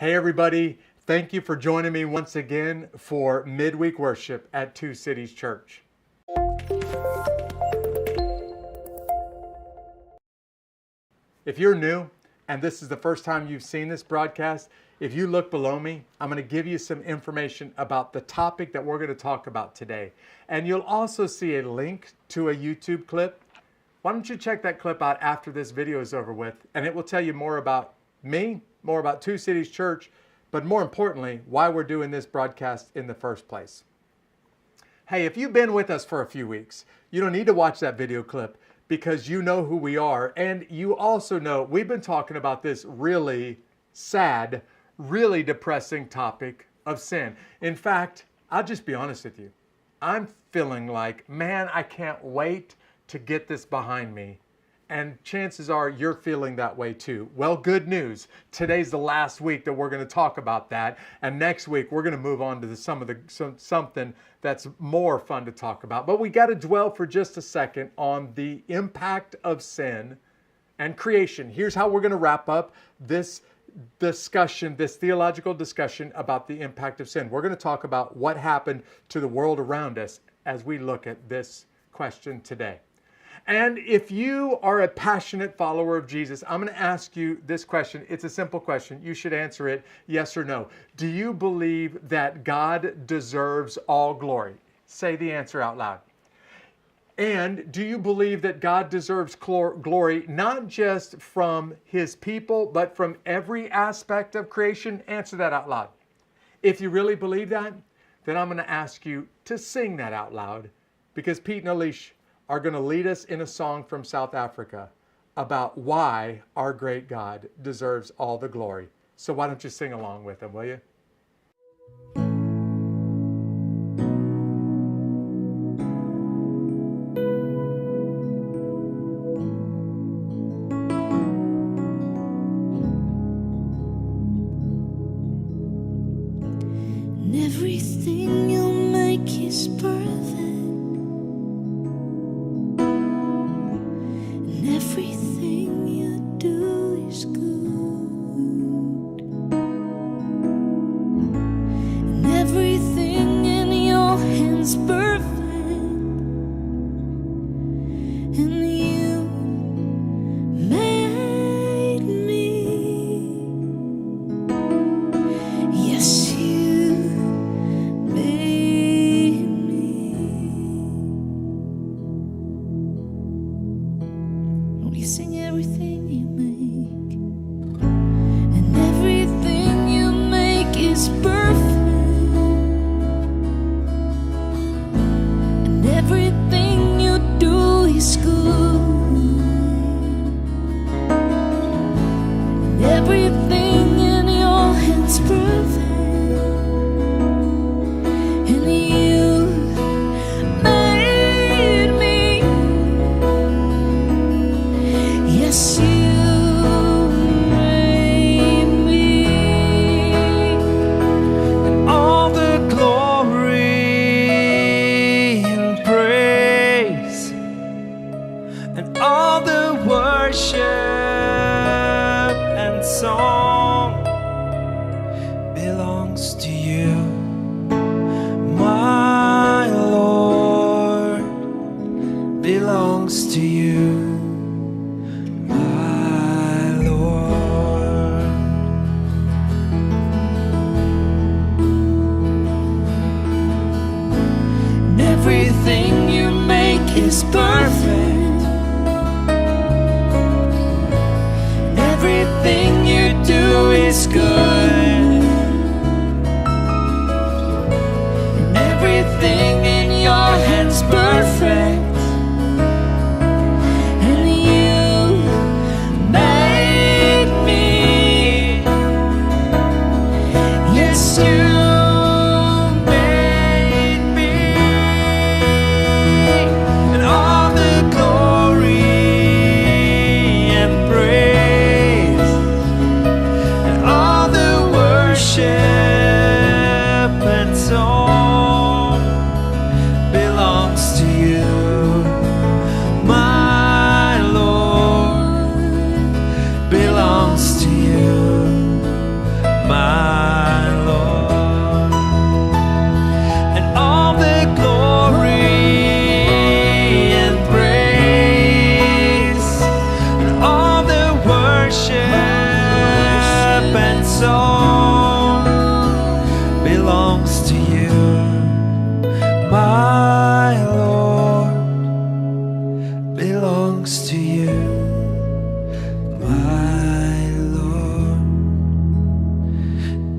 Hey everybody, thank you for joining me once again for midweek worship at Cities Church. If you're new and this is the first time you've seen this broadcast, if you look below me, I'm going to give you some information about the topic that we're going to talk about today. And you'll also see a link to a YouTube clip. Why don't you check that clip out after this video is over with, and it will tell you more about me, more about Two Cities Church, but more importantly, why we're doing this broadcast in the first place. Hey, if you've been with us for a few weeks, you don't need to watch that video clip because you know who we are, and you also know we've been talking about this really sad, really depressing topic of sin. In fact, I'll just be honest with you. I'm feeling like, man, I can't wait to get this behind me. And chances are you're feeling that way too. Well, good news. Today's the last week that we're going to talk about that. And next week, we're going to move on to something that's more fun to talk about. But we got to dwell for just a second on the impact of sin and creation. Here's how we're going to wrap up this discussion, this theological discussion about the impact of sin. We're going to talk about what happened to the world around us as we look at this question today. And if you are a passionate follower of Jesus, I'm going to ask you this question. It's a simple question. You should answer it yes or no. Do you believe that God deserves all glory? Say the answer out loud. And do you believe that God deserves glory not just from his people, but from every aspect of creation? Answer that out loud. If you really believe that, then I'm going to ask you to sing that out loud, because Pete and Alicia are going to lead us in a song from South Africa about why our great God deserves all the glory. So why don't you sing along with them, will you? And everything you make is perfect. Everything you do is good, and everything in your hands perfect, and you made me. Yes, you made me. You sing everything you make, and everything you make is perfect, and everything you do is good, and everything in your hands perfect, and you made me. Yes, you made me. And all the glory and praise and all the worship and song belongs to you, my Lord, belongs to you. Everything you make is perfect. Everything you do is good. And everything in your hands perfect. And you made me. Yes, you. All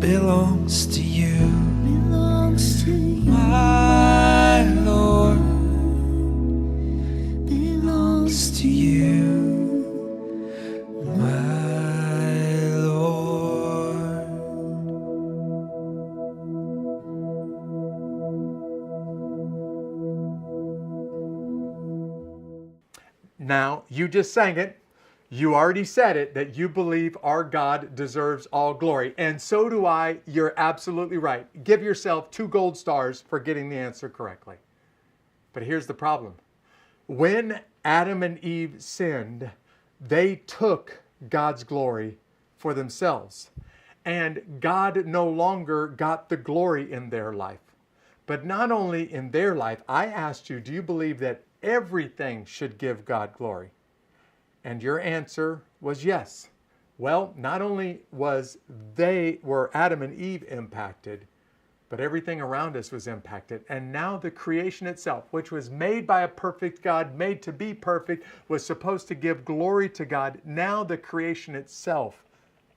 belongs to you. belongs to you. My Lord belongs to you. My Lord. Now, you just sang it. You already said it, that you believe our God deserves all glory. And so do I. You're absolutely right. Give yourself 2 gold stars for getting the answer correctly. But here's the problem. When Adam and Eve sinned, they took God's glory for themselves. And God no longer got the glory in their life. But not only in their life, I asked you, do you believe that everything should give God glory? And your answer was yes. Well, not only were Adam and Eve impacted, but everything around us was impacted. And now the creation itself, which was made by a perfect God, made to be perfect, was supposed to give glory to God. Now the creation itself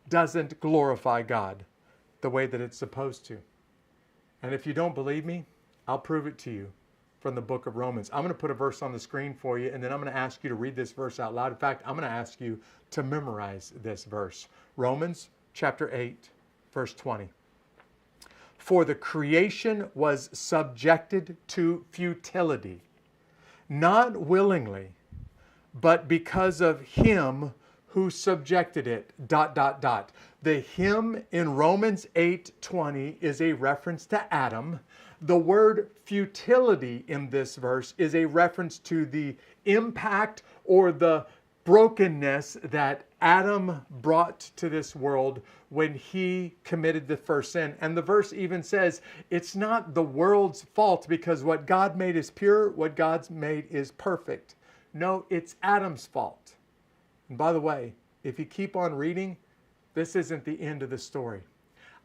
doesn't glorify God the way that it's supposed to. And if you don't believe me, I'll prove it to you from the book of Romans. I'm going to put a verse on the screen for you, and then I'm going to ask you to read this verse out loud. In fact, I'm going to ask you to memorize this verse. Romans chapter 8, verse 20. For the creation was subjected to futility, not willingly, but because of him who subjected it, ... The him in Romans 8:20 is a reference to Adam. The word futility in this verse is a reference to the impact or the brokenness that Adam brought to this world when he committed the first sin. And the verse even says it's not the world's fault, because what God made is pure, what God's made is perfect. No, it's Adam's fault. And by the way, if you keep on reading, this isn't the end of the story.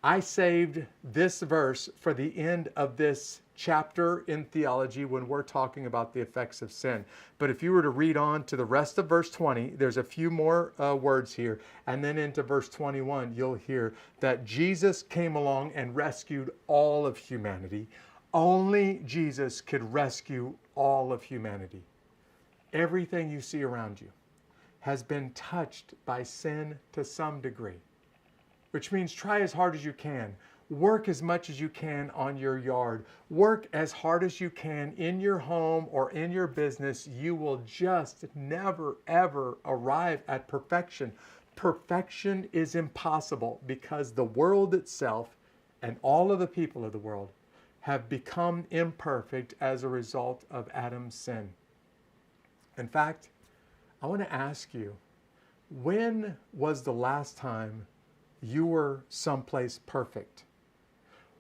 I saved this verse for the end of this chapter in theology when we're talking about the effects of sin. But if you were to read on to the rest of verse 20, there's a few more words here. And then into verse 21, you'll hear that Jesus came along and rescued all of humanity. Only Jesus could rescue all of humanity. Everything you see around you has been touched by sin to some degree, which means try as hard as you can. Work as much as you can on your yard. Work as hard as you can in your home or in your business. You will just never, ever arrive at perfection. Perfection is impossible because the world itself and all of the people of the world have become imperfect as a result of Adam's sin. In fact, I want to ask you, when was the last time you were someplace perfect?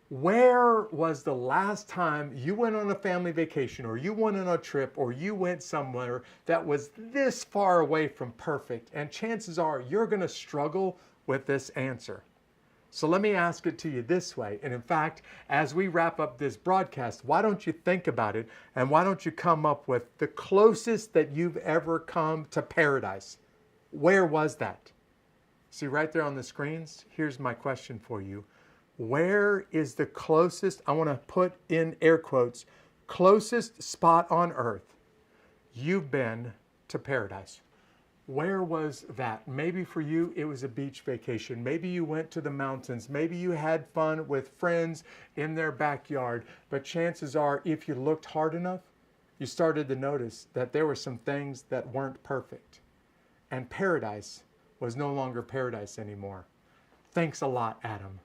Where was the last time you went on a family vacation, or you went on a trip, or you went somewhere that was this far away from perfect? And chances are you're going to struggle with this answer. So let me ask it to you this way. And in fact, as we wrap up this broadcast, why don't you think about it, and why don't you come up with the closest that you've ever come to paradise? Where was that? See right there on the screens? Here's my question for you. Where is the closest, I want to put in air quotes, closest spot on earth you've been to paradise? Where was that? Maybe for you, it was a beach vacation. Maybe you went to the mountains. Maybe you had fun with friends in their backyard. But chances are, if you looked hard enough, you started to notice that there were some things that weren't perfect. And paradise was no longer paradise anymore. Thanks a lot, Adam.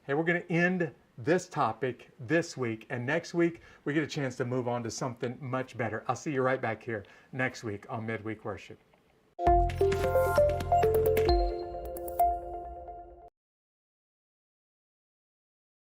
Hey, we're going to end this topic this week. And next week, we get a chance to move on to something much better. I'll see you right back here next week on Midweek Worship.